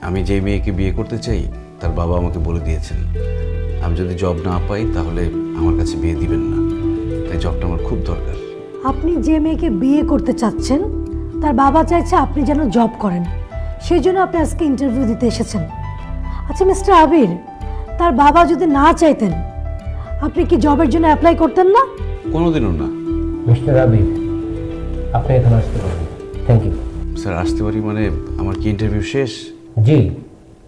আমি যেই মেয়েকে বিয়ে করতে চাই তার বাবা আমাকে বলে দিয়েছেন আমি যদি জব না পাই তাহলে আমার কাছে বিয়ে দিবেন না, তাই জবটা আমার খুব দরকার। আপনি যে মেয়েকে বিয়ে করতে চাচ্ছেন তার বাবা চাইছে আপনি যেন জব করেন, সেই জন্য আপনি আজকে ইন্টারভিউ দিতে এসেছেন। আচ্ছা মিস্টার আবির, তার বাবা যদি না চাইতেন আপনি কি জবের জন্য অ্যাপ্লাই করতেন না? কোনোদিনও না। মিস্টার আবির, আপনি এখানে আসতে পারেন। Thank you. স্যার আসতে পারি মানে আমার কি ইন্টারভিউ শেষ? জি,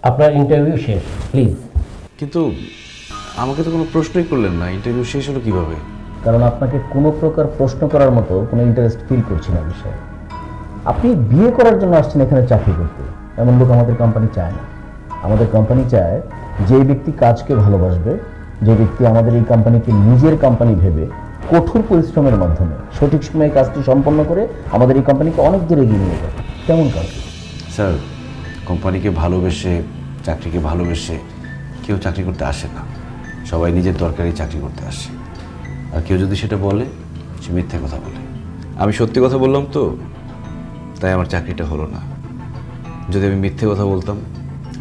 আপনার ইন্টারভিউ শেষ, প্লিজ। কিন্তু আমাকে তো কোনো প্রশ্নই করলেন না, ইন্টারভিউ শেষ হলো কিভাবে? কারণ আপনাকে কোনো প্রকার প্রশ্ন করার মতো কোনো ইন্টারেস্ট ফিল করছি না বিষয়ে। আপনি বিয়ে করার জন্য আসছেন এখানে চাকরি করতে, এমন লোক আমাদের কোম্পানি চায় না। আমাদের কোম্পানি চায় যে ব্যক্তি কাজকে ভালোবাসবে, যে ব্যক্তি আমাদের এই কোম্পানিকে নিজের কোম্পানি ভেবে কঠোর পরিশ্রমের মাধ্যমে সঠিক সময়ে কাজটি সম্পন্ন করে আমাদের এই কোম্পানিকে অনেক দূরে এগিয়ে নিয়ে যাবে, তেমন কাজ। স্যার কোম্পানিকে ভালোবেসে চাকরিকে ভালোবেসে কেউ চাকরি করতে আসে না, সবাই নিজের দরকারি চাকরি করতে আসে। আর কেউ যদি সেটা বলে সে মিথ্যে কথা বলে। আমি সত্যি কথা বললাম তো, তাই আমার চাকরিটা হলো না। যদি আমি মিথ্যে কথা বলতাম,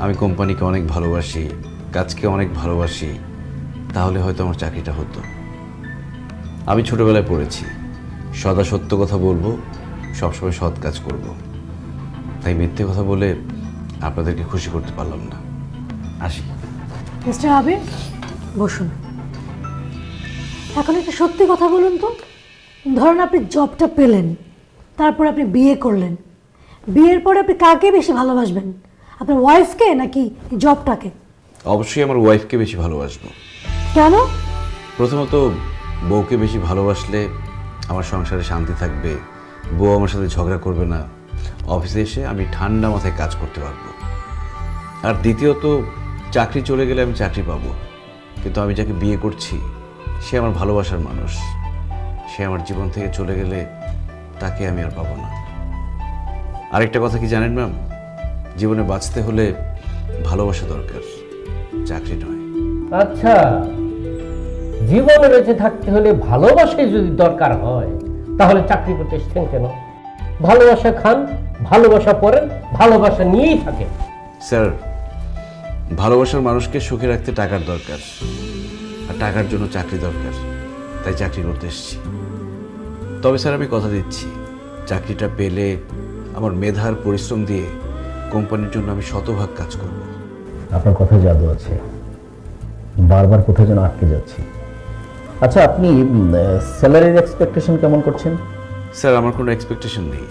আমি কোম্পানিকে অনেক ভালোবাসি, কাজকে অনেক ভালোবাসি, তাহলে হয়তো আমার চাকরিটা হতো। আমি ছোটবেলায় পড়েছি সদা সত্য কথা বলবো, সবসময় সৎ কাজ করব। তাই মিথ্যে কথা বলে আপনাদেরকে খুশি করতে পারলাম না। আসি। মিস্টার আবির বসুন। এখন একটা সত্যি কথা বলুন তো, ধরুন আপনি জবটা পেলেন, তারপর আপনি বিয়ে করলেন, বিয়ের পরে আপনি কাকে বেশি ভালোবাসবেন, আপনার ওয়াইফকে নাকি জবটাকে? অবশ্যই আমার ওয়াইফকে বেশি ভালোবাসবো। কেন? প্রথমত বউকে বেশি ভালোবাসলে আমার সংসারে শান্তি থাকবে, বউ আমার সাথে ঝগড়া করবে না, অফিসে এসে আমি ঠান্ডা মাথায় কাজ করতে পারবো। আর দ্বিতীয়ত চাকরি চলে গেলে আমি চাকরি পাবো, কিন্তু আমি যাকে বিয়ে করছি সে আমার ভালোবাসার মানুষ, সে আমার জীবন থেকে চলে গেলে তাকে আমি আর পাবো না। আরেকটা কথা কি জানেন ম্যাম, জীবনে বাঁচতে হলে ভালোবাসা দরকার, চাকরি নয়। আচ্ছা, জীবনে বেঁচে থাকতে হলে ভালোবাসাই যদি দরকার হয়, তাহলে চাকরি করতে এসেছেন কেন? ভালোবাসা খান, ভালোবাসা পড়েন, ভালোবাসা নিয়েই থাকেন। স্যার ভালোবাসার মানুষকে সুখে রাখতে টাকার দরকার, আর টাকার জন্য চাকরি দরকার, তাই চাকরি করতে এসেছি। তবে স্যার আমি কথা দিচ্ছি, চাকরিটা পেলে আমার মেধার পরিশ্রম দিয়ে কোম্পানির জন্য আমি শতভাগ কাজ করব। আপনার কথায় জাদু আছে, বারবার কোথায় যেন আটকে যাচ্ছি। আচ্ছা, আপনি স্যালারির এক্সপেকটেশন কেমন করছেন? স্যার আমার কোনো এক্সপেকটেশন নেই।